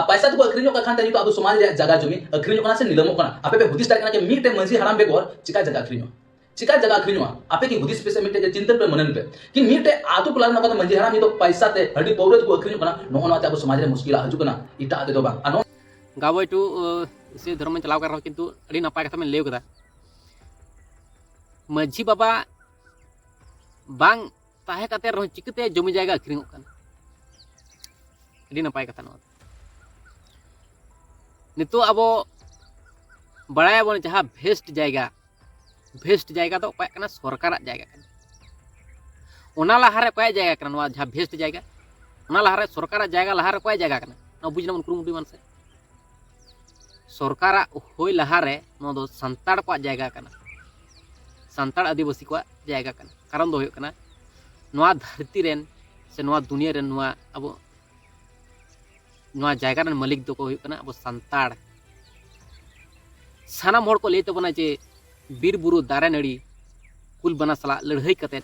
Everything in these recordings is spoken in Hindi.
पैसा तो अखरीनो का खान तो अब समाज जगह जमी अखरीनो से निलमो आपे पे हुदिस दाड़े कि मीटे मंजी हराम बेगोर चिका जगह अखरीनो चिका जगह अखरीनो आपे की हुदिस पे से मीटे चिंतन पे मनन पे कि मीटे आतु टोला नका मंजी हराम तो पैसा ते हडी पौरत को अखरीनो नो नो अब समाज रे मुश्किल हजु इटा दे दो बांग गावो टू से धर्म चलाव कर किंतु अड़ी नपाय कथा में लेव कदा माझी बाबा बांग ताहे कते रह चिकते जमी जायगा अखरीनो कान अड़ी नपाय कथा नो नितो अब बड़ाया बन जहाँ भेस्ट जायगा तो पाय कना सरकार जायगा कना ओना लहारे पाय जायगा कना नवा जहाँ भेस्ट जायगा ओना लहारे सरकार जायगा लहारे पाय जायगा कना ना बुझना मन कुरुमुटी मन से सरकार होय लहारे नो दो संताड़ को जायगा कना संताड़ आदिवासी को जायगा कना कारण दो होय कना नवा धरती रेन से नवा दुनिया रेन नवा अब नवा जायगा रेन मालिक दो को होय कना अब संताड़ सानाम होड़ को लेते बना जे बीर बुरु दारे नड़ी कुल बना सला लड़ाई कते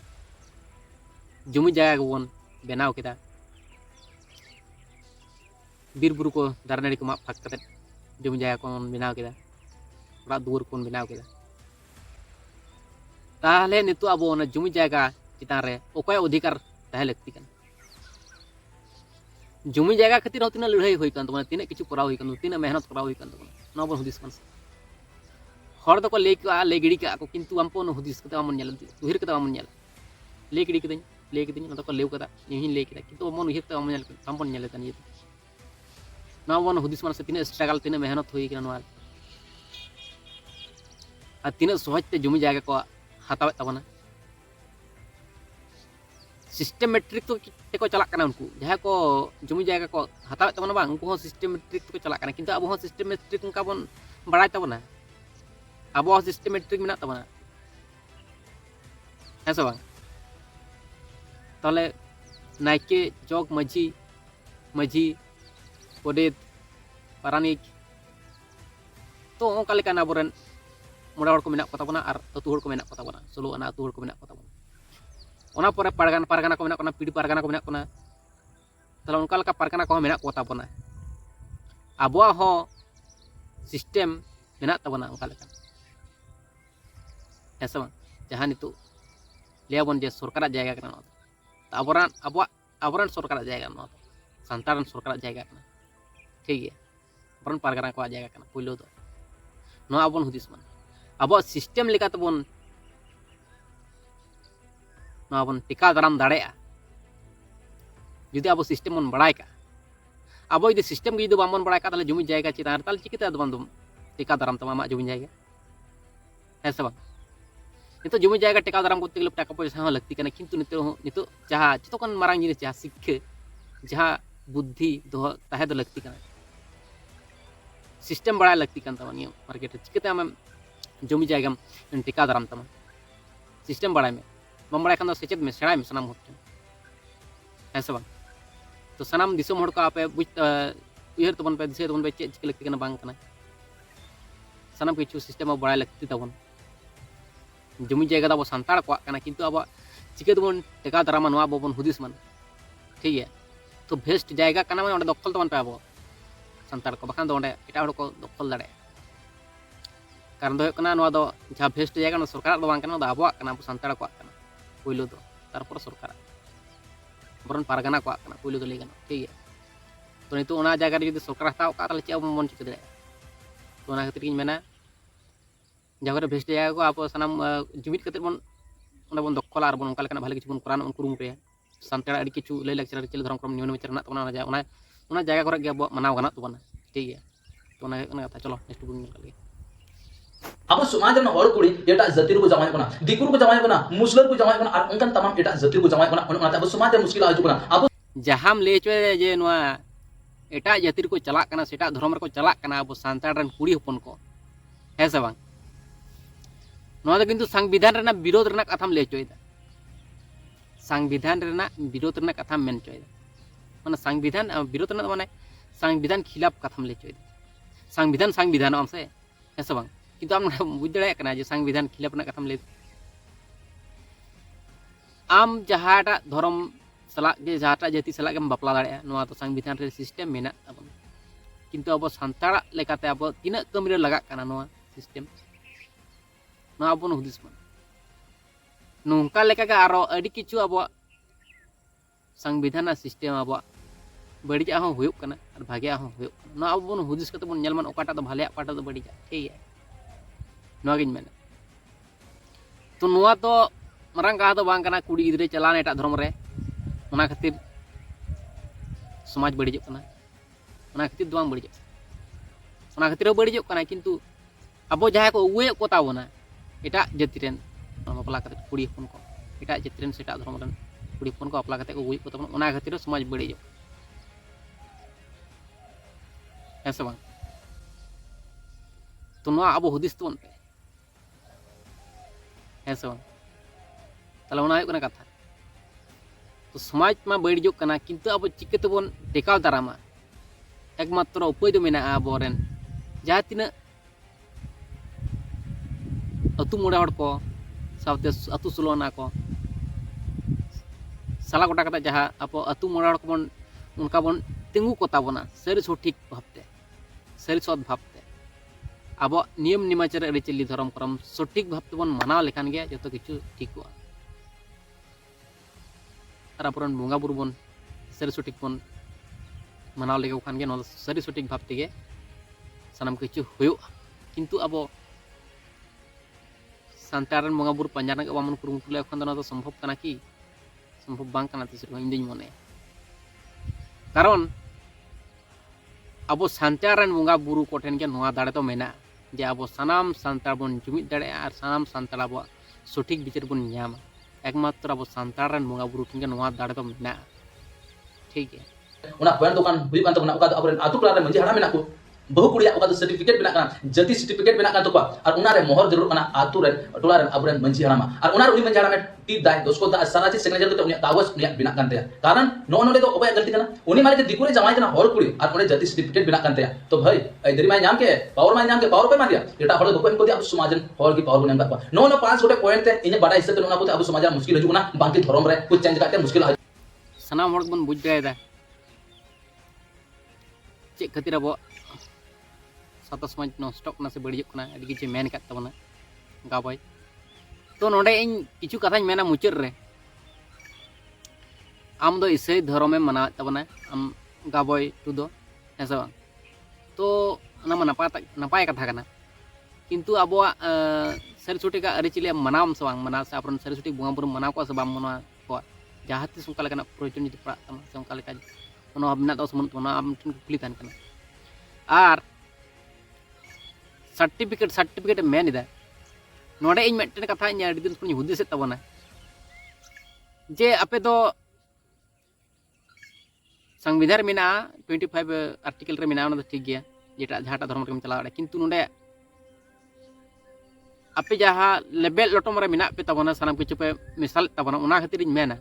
जमी जायगा बन बनाव केदा बीर बुरु को दारे नड़ी को माप फाक कते जमी जायगा को बनाव केदा ओड़ा दुआर को बनाव केदा ताहले नितो अब ओना जमी जायगा चितान रे ओकय अधिकार ताहे लगती कन जमी जायगा खातिर तिना लड़ाई होई कन तबना तिना किछु कराव होई कन तिना मेहनत कराव होई कन तबना न बन हुदिस कन हर दको ले गिड़ी का को किंतु हमपो न हुदिस कते हमन नेल उहिर कते हमन नेल ले गिड़ी कदኝ ले कदኝ न दको लेव कदा इहिन ले केदा किंतु हमन उहिर कते हमन नेल हमपो नेल तन ये न बन हुदिस मन से तिना स्ट्रगल तिना मेहनत होई कन नवा आ तिना सहज ते जमी जायगा को हतावे तबना सिस्टमेट्रिक तो चला कना उनको जहाँ को जमी जायगा को हतावे तबना बांग उनको सिस्टमेट्रिक तो चला कना किंतु अब सिस्टमेट्रिक उनका बन बड़ाय तबना अब सिस्टमेट्रिक में तबना है सब ताले नायके जग माझी गोडेत पारानिक तो ओंका लेकान आबोरेन मोड़ा हड़ को मेना को तबना और अतु हड़ को मेना को तबना सोलो अना अतु हड़ को मेना को तबना ओना परे पारगाना को मेना कोना पीड़ी पारगाना को मेना कोना ताले उनका लेका पारगाना को मेना को तबना आबोआ हो सिस्टम मेना तबना उनका लेका ऐसा जहाँ नितो लियाबन जे सरकार जायगा कना अबोरान सरकार जायगा न संतारन सरकार जायगा कना ठीक है अबोरान पारगाना को जायगा कना पहिलो दो न आबन हुदिस मन अब सिस्टम लेका तबन न आबन टिका दाराम दाड़ेया जुदी अब सिस्टम मन बड़ाय का अब यदि सिस्टम के जुदी बामन बड़ाय का ताले जमी जायगा चितान ताले चिकिते दबन टिका दाराम तमा जमी जायगा ऐसा बा नितो जमी जायगा टेका दाराम करते गले टाका पैसा लगती कना किंतु नितो जहाँ जतोकन मारांग जिनिस जहाँ शिक्षा जहाँ बुद्धि दो ताहे दो लगती कना सिस्टम बड़ा लगती कन तमा मार्केट चिकते आम जमी जायगा टेका दाराम तमा सिस्टम बड़ा में बम बड़ा खान सेचेद में सेड़ा में सनाम होते हैं सब तो सनाम दिसम होड़ को आपे बुझ उयर तबन पे दिसे तबन पे चेक चिक लगती कना बांग कना सनाम किछु सिस्टम बड़ा लगती तबन जमी जायगा अब संताड़ को किंतु अब चिके तबन टेका दारामा नवा बबन हुदिस मन ठीक है तो भेस्ट जायगा कना में दखल तबन पे अब संताड़ को बखान दो एटा हड़ को दखल दाड़े कारण दो कना नवा दो जहाँ भेस्ट जायगा सरकार दो बांग कना अब संताड़ को पहिलो दो तारपर सरकार बरन पारगाना को पहिलो दो लेगा ठीक है तो नितो ओना जायगा रे जदि सरकार हताव का ताले चे अब मन चिके दाड़े तो ओना खातिर मेना जहाँ भेस्ट जायगा को आप सानाम जुमिद कते बन बन दखल और बन उनका लेकना भाले किछु बन कुरान कुरुमुटे सानताड़ अड़ी किछु लय लाक्चर चल धर्म क्रम नियम नेचर ना तबना ओना जायगा करे गे मनाव गाना तबना ठीक है तो ओना कथा चलो नेक्स्ट बुन निकल अब समाज में हर कुड़ी एटा जातिर को जमाय कोना दिकुर को जमाय कोना मुस्लिम को जमाय कोना और उनकन तमाम एटा जातिर को जमाय कोना ओना अब समाज में मुश्किल आजु कोना अब जहां ले चोय जे नवा एटा जातिर को चला कना सेटा धर्म को चला कना अब सानताड़ रन कुड़ी हपन को है से बांग नवा दो किंतु संविधान रेना विरोध रेना कथाम ले चोयदा संविधान रेना विरोध रेना कथाम मेन चोयदा माने संविधान विरोध रेना माने संविधान खिलाफ कथाम ले चोयदा संविधान हमसे है से बांग किंतु आम बुझ दाड़े कना जे संविधान खिलाफ रेना कथाम ले आम जहाटा धर्म सला जे जहाटा जाति सला गेम बापला दाड़े नवा तो संविधान रे सिस्टम मेना तबन किंतु अब सानताड़ा लेकाते अब तीना कमी रे लगा काना नोआ सिस्टम नोआ अब बन हुदिस मन नोंका लेका के आरो अडी किछु अब संविधान सिस्टम अब बड़िया हो हुयुक कना और भागिया हो हुयुक कना नोआ अब बन हुदिस कते बन नेल मन ओकाटा दो भाले ओकाटा दो बड़िया ठीक है नोआ गिन मेना तो नोआ तो मरंग कहा तो बांग कना कुड़ी गिदरे चलान एटा धर्म रे ओना खातिर समाज बड़िजोग कना ओना खातिर दो बांग बड़िजोग ओना खातिर बड़िजोग कना किंतु अब जहाँ को उए को ताबोना एटा जाति रेन बापला कते कुड़ी हपन को एटा जाति रेन सेटा धर्म रेन कुड़ी हपन को बापला कते को उए को ताबोना ओना खातिर समाज बड़िजोग ऐसे बांग तो नोआ अब हुदिस तबन पे ऐसे बांग ताले ओना हुयुग कना कथा तो समाज मा बड़िजोग कना किंतु अब चिकते बन टेकाव दारामा एकमात्र उपाय दो मेना आबोरेन जहाँ तीना अतु मोड़ा हड़ को सावते अतु सुलोना को साला गोटा कता जहाँ अब अतु मोड़ा हड़ को बन उनका बन तिंगु को ताबोना सरी सठिक भावते सरी सद भावते अब नियम निमाचार अरिचली धर्म करम सठिक भावते बन मानाव लेखान गया जतो किछु ठीक हुआ और अपन बोंगा बुरु बन सरी सठिक बन मानाव लेके खान गया नो सरी सठिक भावते गे सानाम किछु हुयो किंतु अब सानतारन बोंगा बुरु पंजाना के बामन कुरुमुटु ले खन तो संभव कना कि संभव बांग कना तिस इन दिन मने कारण अब सानतारन बोंगा बुरु कोठेन के नोआ दाड़े तो मेना जे अब सानाम सानतार बन जुमिद दाड़े और सानाम सानतार अब सठिक विचार बन न्यामा एकमात्र अब सानतारन बोंगा बुरु ठेन के नोआ दाड़े तो मेना ठीक है उना पॉइंट दुकान हुई कान तबना ओका दो अबरेन आतु टोला रे मंजी हाड़ा मेना को बहु कुड़िया ओका दो सर्टिफिकेट बेना कान जति सर्टिफिकेट बेना कान तोका और उना रे मोहर जरूर काना आतु रे टोला रे अबरेन मंजी हाड़ा मा और उना रे उनी मंजी हाड़ा में टीप दाय दोसको दा सारा चीज सिग्नेचर तो उनी कागज उनी बेना कान ते कारण नो नो तो ओबे गलती कना उनी माले के दिकुरे जमाई कना हर कुड़ी और उनी जति सर्टिफिकेट बेना कान ते तो भाई इधर माय नाम के पावर पे मा दिया एटा हड़ दोको को दिया अब समाजन हर की पावर नेम का नो नो पांच गोटे पॉइंट ते इन बड़ा हिस्से ते उना को अब समाज मुश्किल हजू ना बाकी धर्म रे कुछ चेंज करते मुश्किल सानाम हड़ बन बुझ गया चे खातिर अब साता समाज नष्टक से बड़िजोग अड़ी किछु मेन काट तबना गाबाई तो नोडे इन किछु कथाñ मेना मुचाद रे आम दो ईसाई धर्म मना तबना आम गाबाई टू दो ऐसा बांग तो ना नपाय कथा कना किंतु अब सरी सठिक अरिचली मनाम से बांग मना से अपन सरी सठिक बोंगा बुरु मना को से बाम मना को जहाँ तीस उनका लेकना प्रयोजन जुदी पड़ा तमा से उनका लेका ओना बिना तो समन तोना आम ठन कुली तान कना आर सर्टिफिकेट मेन इदा नोडे इन मेटन कथा इन अड़ी दिन खुनी हुदिस तबना जे आपे दो संविधान मेना 25 आर्टिकल रे मेना ओना ठीक गया जेटा जहाटा धर्म रे चला किंतु नोडे आपे जहाँ लेबल लटम रे मेना पे तबना सानाम किछु पे मिसाल तबना ओना खातिर इन मेना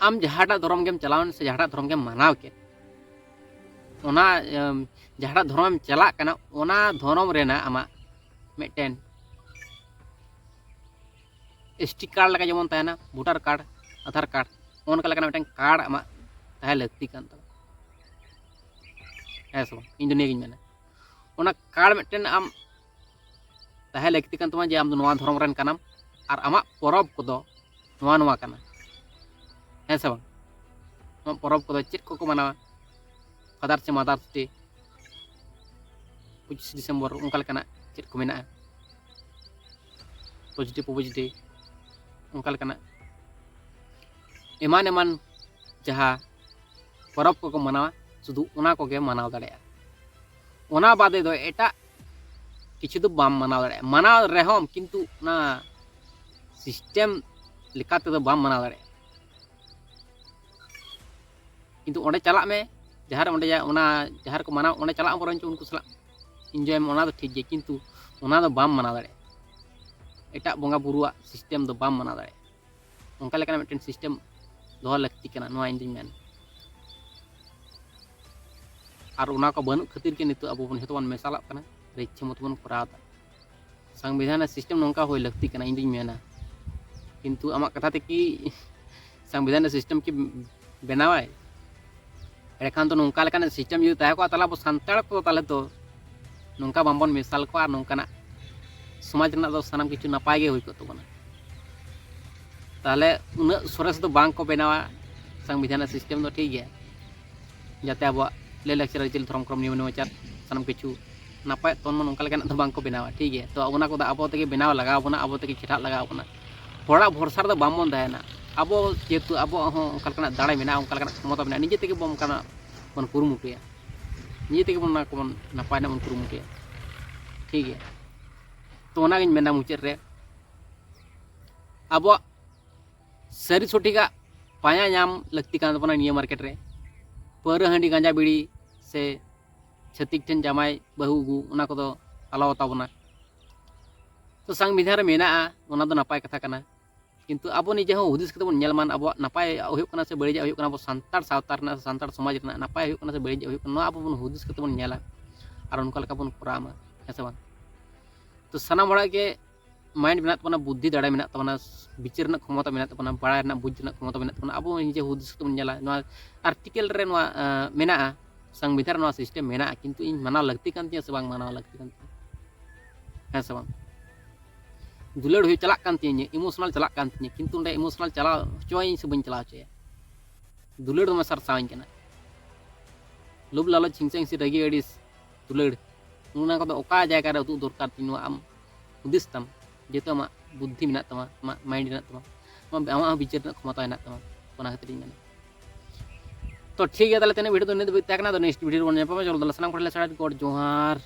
आम जहाटा धर्म गेम चलावन से जहाटा धर्म गेम मानाव के ओना जहाटा धर्म चला कना ओना धर्म रेना आमा मेटेन एसटी कार्ड लगा जेमन तायना वोटर कार्ड आधार कार्ड ओनका लगा मेटेन कार्ड आमा ताहे लगती कान ता ऐसो इन दुनिया गिन मेना ओना कार्ड मेटेन आम ताहे लगती कान तमा जे आम नोआ धर्म रेन कानाम और आमा परब कोदो नोआ नोआ काना ऐसा बांग आमा परब कोदो चेक को मनावा Father's Day Mother's Day 25 December उनका लेकाना चेक को मेना पॉजिटिव डे उनका लेकाना एमान एमान जहाँ परब को मनावा शुधु उना को गे मनाव दाड़ेया ओना बादे दो एटा किछु दो बाम मनाव दाड़ेया मनाव रेहम किंतु ना सिस्टम लेकाते दो बाम मनाव दाड़ेया किंतु ओंडे चलाक में जहाँ ओंडे जहाँ को मनाव ओंडे चलाक बरंच उनको सला एंजॉय में ओना दो ठीक गया किंतु ओना दो बाम मनाव दाड़ेया एटा बोंगा बुरुआ सिस्टम दो बाम मनाव दाड़ेया उनका लेकाना मिटन सिस्टम दोह लगती कना नोआ इन दिन मेन और उना को बनू खातिर के नितो अब बन हेतो बन मेसाला कना इच्छा मत बन कराता संविधान सिस्टम नोंका होय लगती कना इन दिन मेना किंतु आमा कथा ते कि संविधान सिस्टम की बनावाय एखान तो नौका लेकान सिस्टम जुदी तहे को ताले अब सान्ताड़ को ताले तो नौका बांबन मेसाल को नौकाना समाज रना दो सानाम किछु नापाय गे हुई को तबना ताले उना सरस दो बांग को बनावा संविधान सिस्टम दो ठीक गया जाते अब ले लेक्चर चिल धर्म क्रम नियम अनुसार सानाम किछु नापाय तो नौका लेकान दो बांग को बनावा ठीक है तो उना को अब तक बनाव लगा बना अब तक चिठा लगा बना होड़ा भरसा दो बामन दहना अब जेतु अब उनका दाड़े में उनका क्षमता में निजे तक बन कुरुमुटुया निजे तक बन नपाय बन कुरुमुटुया ठीक है तो मेना मुचाद रे अब सारी सठिका पाया नाम लगती निया मार्केट रे पारा हांडी गांजा बीड़ी से छतिक ठेन जामाय बहु अगू उना को आलावताबना तो संविधान रे मेना उना दो नपाय कथा कना किंतु अब निजे हुदिस बन नेलमान अब नपाय होना से बड़िजा होना अब सान्ताड़ सावता रना सान्ताड़ समाज रना नपाय होना से बड़िजा होना अब बन हुदिस बन नेला और उनका लेका बन करामा है बांग तो सानाम हड़ा के माइंड मेना तबना बुद्धि दाड़े मेना तबना विचार रना क्षमता मेना तबना बाड़ाय रना बुझ रना क्षमता मेना तबना अब निजे हुदिस बन नेला नोआ आर्टिकल रे नोआ मेना संविधान नोआ सिस्टम मेना किंतु इन मानाव लगती कान तिया से बांग मानाव लगती कान है से बांग दुलड़ हुई चला इमोशनल चला किंतु इमोशनल चला चोई से बन चला चे दुलड़ में सरसावኝ कना लोभ लालच हिंसा से रगी अड़िस दुलड़ उना को ओका जायगा रे उदु दरकार तिनो आम हुदिस तम जेतो आमा बुद्धि मेना तमा आमा माइंड मेना तमा आमा विचार क्षमता मेना तमा ओना खातिर मेना तो ठीक है ताले तेने वीडियो तो ने तकना तो नेक्स्ट वीडियो बन जापा चलो दलसना पड़ले सारा गॉड जोहार।